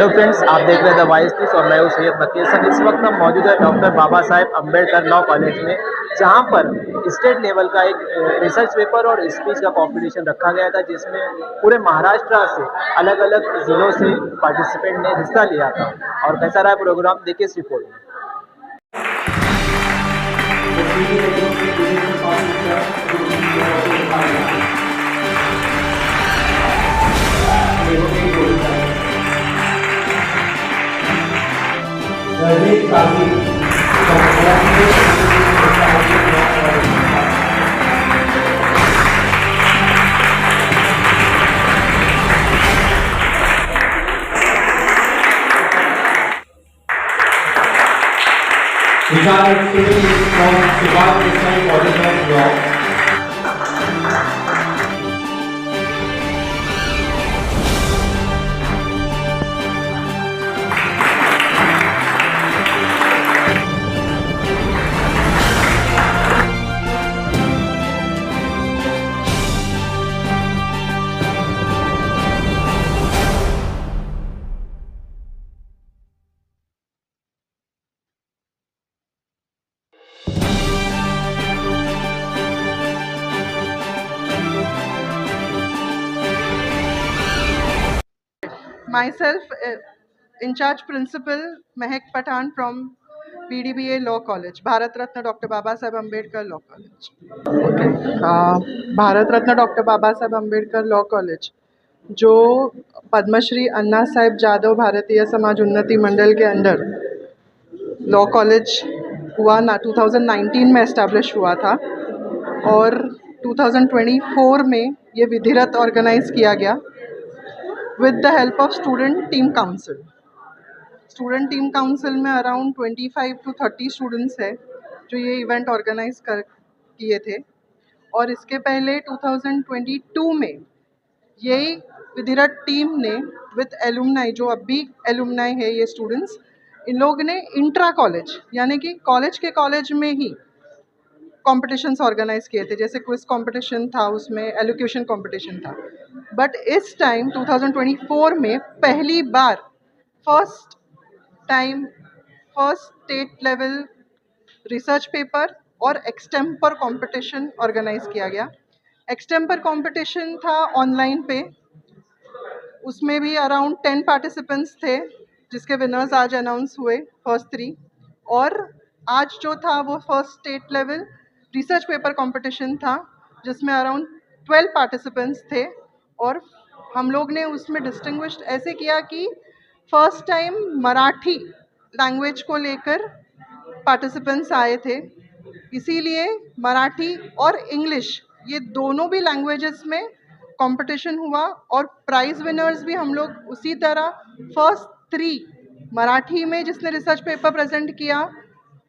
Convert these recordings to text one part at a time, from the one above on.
Hello friends, आप देख रहे हैं द वॉइस न्यूज़ और मैं हूं सैयद नकीर सर। इस वक्त हम मौजूद है doctor Baba Saheb Ambedkar law college में, जहां पर स्टेट लेवल का एक रिसर्च पेपर और स्पीच का कंपटीशन रखा गया था, जिसमें पूरे महाराष्ट्र से अलग अलग जिलों से पार्टिसिपेंट ने हिस्सा लिया था। और कैसा रहा प्रोग्राम, देखिए इस रिपोर्ट में। Myself, in charge principal Mehak Pathan from BDBA Law College, Bharat Ratna Dr. Baba Saheb Ambedkar Law College. Bharat Ratna doctor Baba Saheb Ambedkar law college जो पद्मश्री अन्ना साहेब जादव भारतीय समाज उन्नति मंडल के अंडर लॉ कॉलेज हुआ 2019 में एस्टैब्लिश हुआ था और 2024 में ये विधिरत ऑर्गेनाइज किया गया with the help of student team council. Student team council में around 25 to 30 students है जो ये इवेंट ऑर्गेनाइज किए थे। और इसके पहले 2022 में यही विधिरत टीम ने विद एलुमनाई, जो अब भी एलुमनाई है ये स्टूडेंट्स, इन लोग ने इंट्रा कॉलेज यानी कि कॉलेज के कॉलेज में ही कॉम्पिटिशन्स ऑर्गेनाइज किए थे। जैसे क्विज कंपटीशन था, उसमें एलोक्यूशन कंपटीशन था। बट इस टाइम 2024 में पहली बार first state level research paper और एक्सटेम्पर कंपटीशन ऑर्गेनाइज किया गया। एक्सटेम्पर कंपटीशन था ऑनलाइन पे, उसमें भी अराउंड 10 पार्टिसिपेंट्स थे जिसके विनर्स आज अनाउंस हुए फर्स्ट 3। और आज जो था वो first state level research paper competition था जिसमें अराउंड 12 पार्टिसिपेंट्स थे। और हम लोग ने उसमें डिस्टिंग्विश्ड ऐसे किया कि फर्स्ट टाइम मराठी लैंग्वेज को लेकर पार्टिसिपेंट्स आए थे, इसीलिए मराठी और इंग्लिश ये दोनों भी लैंग्वेजेस में कंपटीशन हुआ। और प्राइज विनर्स भी हम लोग उसी तरह फर्स्ट 3 मराठी में जिसने रिसर्च पेपर प्रेजेंट किया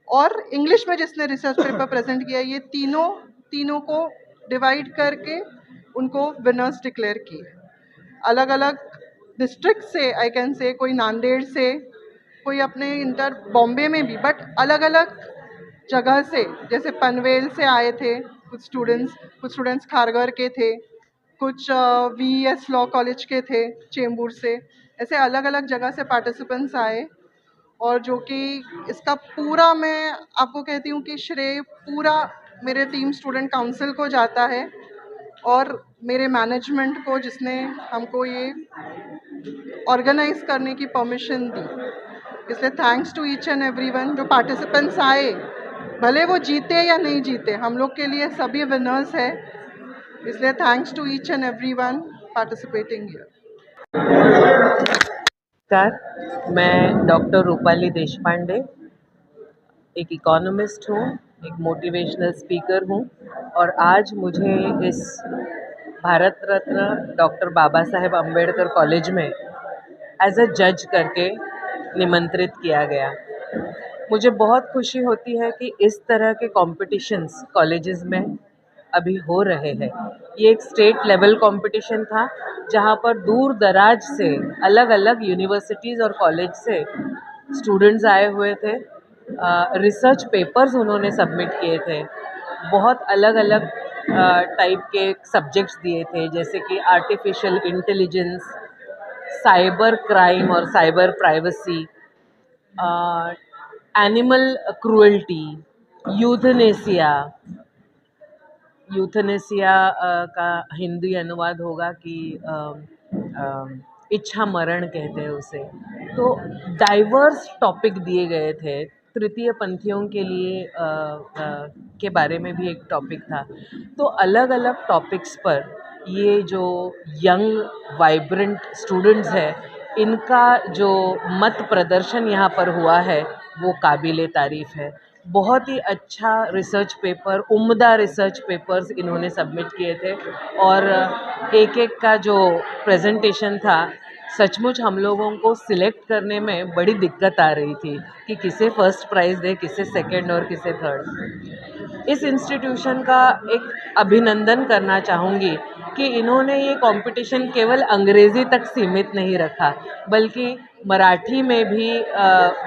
और इंग्लिश में जिसने रिसर्च पेपर प्रेजेंट किया, ये तीनों को डिवाइड करके उनको विनर्स डिक्लेयर किए। अलग अलग डिस्ट्रिक्ट से, आई कैन से, कोई नांदेड़ से, कोई अपने इंटर बॉम्बे में भी, बट अलग अलग जगह से, जैसे पनवेल से आए थे कुछ स्टूडेंट्स खारघर के थे, कुछ VES लॉ कॉलेज के थे चेंबूर से, ऐसे अलग अलग जगह से पार्टिसिपेंट्स आए। और जो कि इसका पूरा, मैं आपको कहती हूँ कि श्रेय पूरा मेरे टीम स्टूडेंट काउंसिल को जाता है और मेरे मैनेजमेंट को, जिसने हमको ये ऑर्गेनाइज करने की परमिशन दी। इसलिए thanks to each and everyone जो पार्टिसिपेंट्स आए, भले वो जीते या नहीं जीते, हम लोग के लिए सभी विनर्स है। इसलिए thanks to each and everyone participating here. मैं डॉक्टर रूपाली देशपांडे एक इकोनॉमिस्ट हूँ, एक मोटिवेशनल स्पीकर हूँ और आज मुझे इस भारत रत्न डॉक्टर बाबा साहेब अम्बेडकर कॉलेज में एज अ जज करके निमंत्रित किया गया। मुझे बहुत खुशी होती है कि इस तरह के कॉम्पिटिशन्स कॉलेजेस में अभी हो रहे हैं। ये एक स्टेट लेवल कंपटीशन था जहाँ पर दूर दराज से अलग अलग यूनिवर्सिटीज़ और कॉलेज से स्टूडेंट्स आए हुए थे। रिसर्च पेपर्स उन्होंने सबमिट किए थे, बहुत अलग अलग टाइप के सब्जेक्ट्स दिए थे, जैसे कि आर्टिफिशियल इंटेलिजेंस, साइबर क्राइम और cyber privacy, animal cruelty, euthanasia. Euthanasia का हिंदी अनुवाद होगा कि इच्छा मरण कहते हैं उसे। तो डाइवर्स टॉपिक दिए गए थे। तृतीय पंथियों के लिए के बारे में भी एक टॉपिक था। तो अलग अलग टॉपिक्स पर ये जो यंग वाइब्रेंट स्टूडेंट्स है, इनका जो मत प्रदर्शन यहाँ पर हुआ है वो काबिले तारीफ़ है। बहुत ही अच्छा रिसर्च पेपर, उम्दा रिसर्च पेपर्स इन्होंने सबमिट किए थे और एक एक का जो प्रेजेंटेशन था, सचमुच हम लोगों को सिलेक्ट करने में बड़ी दिक्कत आ रही थी कि किसे फर्स्ट प्राइज़ दे, किसे सेकंड और किसे थर्ड। इस इंस्टीट्यूशन का एक अभिनंदन करना चाहूँगी कि इन्होंने ये कंपटीशन केवल अंग्रेज़ी तक सीमित नहीं रखा, बल्कि मराठी में भी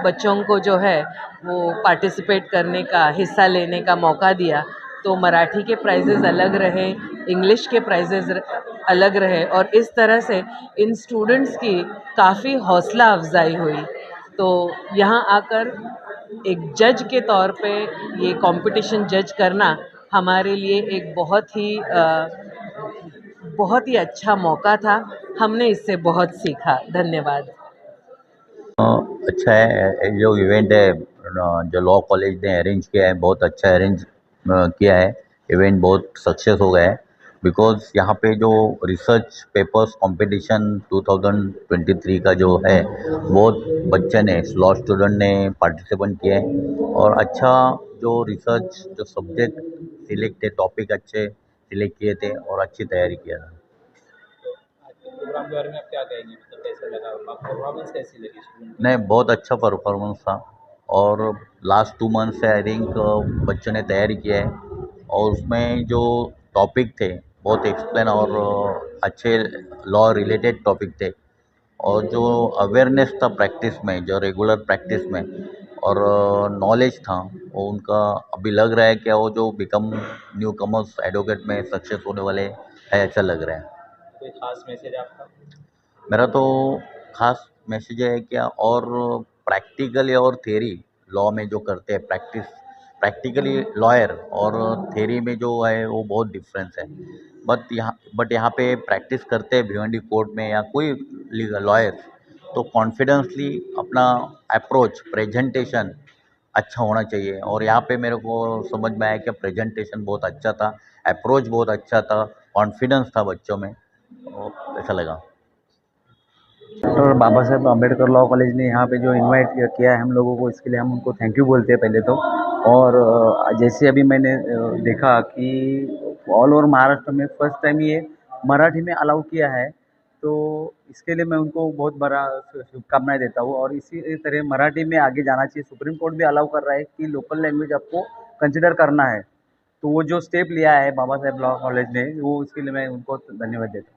बच्चों को जो है वो पार्टिसिपेट करने का, हिस्सा लेने का मौका दिया। तो मराठी के प्राइजेज़ अलग रहे, इंग्लिश के प्राइजेज़ अलग रहे और इस तरह से इन स्टूडेंट्स की काफ़ी हौसला अफजाई हुई। तो यहाँ आकर एक जज के तौर पे ये कंपटीशन जज करना हमारे लिए एक बहुत ही अच्छा मौका था। हमने इससे बहुत सीखा। धन्यवाद। अच्छा है जो इवेंट है जो लॉ कॉलेज ने अरेंज किया है, बहुत अच्छा अरेंज किया है। इवेंट बहुत सक्सेस हो गया है बिकॉज यहाँ पे जो रिसर्च पेपर्स कंपटीशन 2023 का जो है, बहुत बच्चे ने, लॉ स्टूडेंट ने पार्टिसिपेट किया है और अच्छा जो रिसर्च जो सब्जेक्ट सिलेक्ट थे, टॉपिक अच्छे सिलेक्ट किए थे और अच्छी तैयारी किया था। आज के प्रोग्राम के बारे में आप क्या कहेंगे, मतलब कैसा लगा, परफॉर्मेंस कैसी लगी स्टूडेंट की? नहीं, बहुत अच्छा परफॉर्मेंस था और लास्ट 2 मंथ से आई थिंक बच्चों ने तैयारी किया है और उसमें जो टॉपिक थे बहुत एक्सप्लेन और अच्छे लॉ रिलेटेड टॉपिक थे और जो अवेयरनेस था प्रैक्टिस में, जो रेगुलर प्रैक्टिस में और नॉलेज था वो उनका अभी लग रहा है कि वो जो बिकम न्यू कमर्स एडवोकेट में सक्सेस होने वाले है, ऐसा लग रहा है। कोई खास मैसेज आपका? मेरा तो खास मैसेज है क्या, और प्रैक्टिकली और थ्योरी लॉ में जो करते हैं प्रैक्टिकली लॉयर और थ्योरी में जो है वो बहुत डिफरेंस है। बट यहाँ पे प्रैक्टिस करते हैं भिवंडी कोर्ट में या कोई लीगल लॉयर, तो कॉन्फिडेंसली अपना अप्रोच प्रेजेंटेशन अच्छा होना चाहिए और यहाँ पे मेरे को समझ में आया कि प्रेजेंटेशन बहुत अच्छा था, अप्रोच बहुत अच्छा था, कॉन्फिडेंस था बच्चों में, और ऐसा लगा। Doctor Baba Saheb Ambedkar law college ने यहाँ पे जो इनवाइट किया है हम लोगों को, इसके लिए हम उनको थैंक यू बोलते हैं पहले तो। और जैसे अभी मैंने देखा कि ऑल ओवर महाराष्ट्र में फर्स्ट टाइम ये मराठी में अलाउ किया है, तो इसके लिए मैं उनको बहुत बड़ा शुभकामनाएं देता हूँ। और इसी तरह मराठी में आगे जाना चाहिए। सुप्रीम कोर्ट भी अलाउ कर रहा है कि लोकल लैंग्वेज आपको कंसिडर करना है, तो वो जो स्टेप लिया है बाबा साहेब लॉ कॉलेज ने, वो उसके लिए मैं उनको धन्यवाद देता हूँ।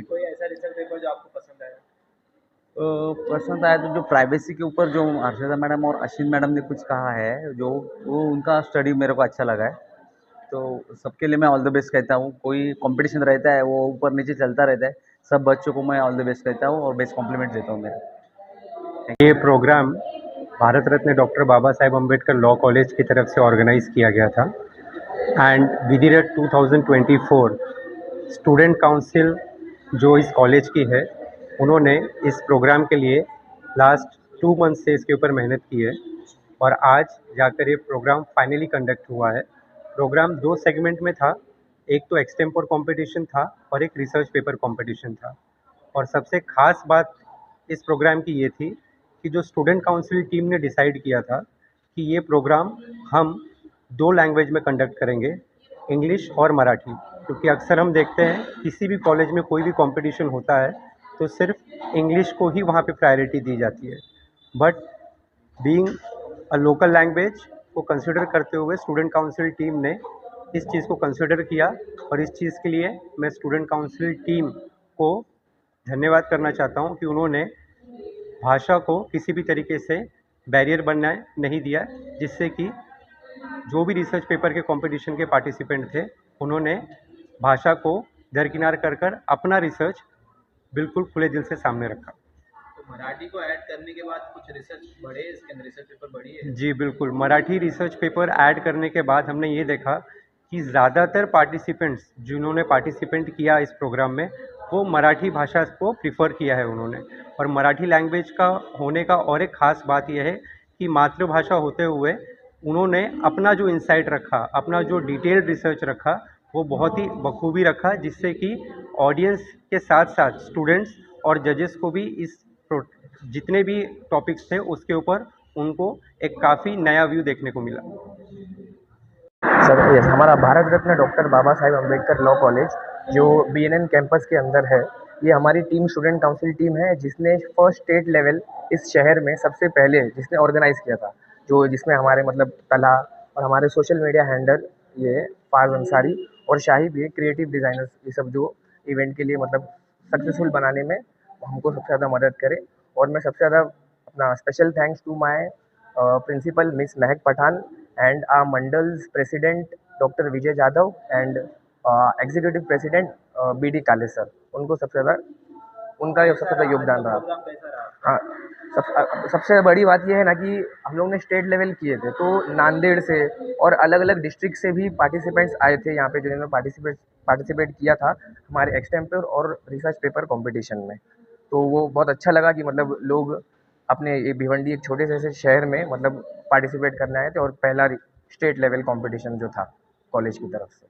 कोई ऐसा रिसर्च पेपर जो आपको पसंद आया? पसंद आया तो जो प्राइवेसी के ऊपर जो हर्षदा मैडम और अश्विन मैडम ने कुछ कहा है, जो वो उनका स्टडी मेरे को अच्छा लगा है। तो सबके लिए मैं ऑल द बेस्ट कहता हूँ। कोई कंपटीशन रहता है वो ऊपर नीचे चलता रहता है, सब बच्चों को मैं ऑल द बेस्ट कहता हूँ और बेस्ट कॉम्प्लीमेंट देता हूँ मेरा। ये programme Bharat Ratna doctor Baba Saheb Ambedkar law college की तरफ से ऑर्गेनाइज किया गया था एंड विदिरट 2024 स्टूडेंट काउंसिल जो इस कॉलेज की है, उन्होंने इस प्रोग्राम के लिए लास्ट 2 मंथ से इसके ऊपर मेहनत की है और आज जाकर ये प्रोग्राम फाइनली कंडक्ट हुआ है। प्रोग्राम 2 सेगमेंट में था, एक तो एक्सटेम्पोर कंपटीशन था और एक रिसर्च पेपर कंपटीशन था। और सबसे ख़ास बात इस प्रोग्राम की ये थी कि जो स्टूडेंट काउंसिल टीम ने डिसाइड किया था कि ये प्रोग्राम हम 2 लैंग्वेज में कंडक्ट करेंगे, इंग्लिश और मराठी। क्योंकि अक्सर हम देखते हैं किसी भी कॉलेज में कोई भी कंपटीशन होता है तो सिर्फ इंग्लिश को ही वहाँ पे प्रायोरिटी दी जाती है, but being a local language को कंसिडर करते हुए स्टूडेंट काउंसिल टीम ने इस चीज़ को कंसिडर किया और इस चीज़ के लिए मैं स्टूडेंट काउंसिल टीम को धन्यवाद करना चाहता हूँ कि उन्होंने भाषा को किसी भी तरीके से बैरियर बनना नहीं दिया, जिससे कि जो भी रिसर्च पेपर के कंपटीशन के पार्टिसिपेंट थे, उन्होंने भाषा को दरकिनार कर अपना रिसर्च बिल्कुल खुले दिल से सामने रखा। तो मराठी को ऐड करने के बाद कुछ रिसर्च बढ़े, इसके अंदर रिसर्च पेपर बढ़ी है? जी बिल्कुल, मराठी रिसर्च पेपर ऐड करने के बाद हमने ये देखा कि ज़्यादातर पार्टिसिपेंट्स जिन्होंने पार्टिसिपेंट किया इस प्रोग्राम में, वो मराठी भाषा को प्रिफ़र किया है उन्होंने। और मराठी लैंग्वेज का होने का और एक ख़ास बात यह है कि मातृभाषा होते हुए उन्होंने अपना जो इनसाइट रखा, अपना जो डिटेल्ड रिसर्च रखा, वो बहुत ही बखूबी रखा, जिससे कि ऑडियंस के साथ-साथ स्टूडेंट्स और जजेस को भी इस प्रो जितने भी टॉपिक्स थे उसके ऊपर उनको एक काफ़ी नया व्यू देखने को मिला। सर यस, हमारा Bharat Ratna doctor Baba Saheb Ambedkar law college जो BNN कैंपस के अंदर है, ये हमारी टीम स्टूडेंट काउंसिल टीम है जिसने फर्स्ट स्टेट लेवल इस शहर में सबसे पहले जिसने ऑर्गेनाइज़ किया था, जो जिसमें हमारे मतलब तला और हमारे सोशल मीडिया हैंडल ये फाज अंसारी और शाही भी क्रिएटिव डिज़ाइनर्स, ये सब जो इवेंट के लिए मतलब सक्सेसफुल बनाने में हमको सबसे ज़्यादा मदद करे। और मैं सबसे ज़्यादा अपना special thanks to my principal miss Mahak Pathan and our Mandal's president Dr. Vijay Jadhav and executive president BD काले सर, उनको सबसे ज़्यादा उनका सबसे ज़्यादा योगदान रहा। हाँ, सबसे बड़ी बात ये है ना कि हम लोग ने स्टेट लेवल किए थे, तो नांदेड़ से और अलग अलग डिस्ट्रिक्ट से भी पार्टिसिपेंट्स आए थे यहाँ पे, जिन्होंने पार्टिसिपेट किया था हमारे एक्सटेम्पर और रिसर्च पेपर कंपटीशन में। तो वो बहुत अच्छा लगा कि मतलब लोग अपने ये भिवंडी एक छोटे से ऐसे शहर में मतलब पार्टिसिपेट करने आए थे और पहला स्टेट लेवल कंपटीशन जो था कॉलेज की तरफ से।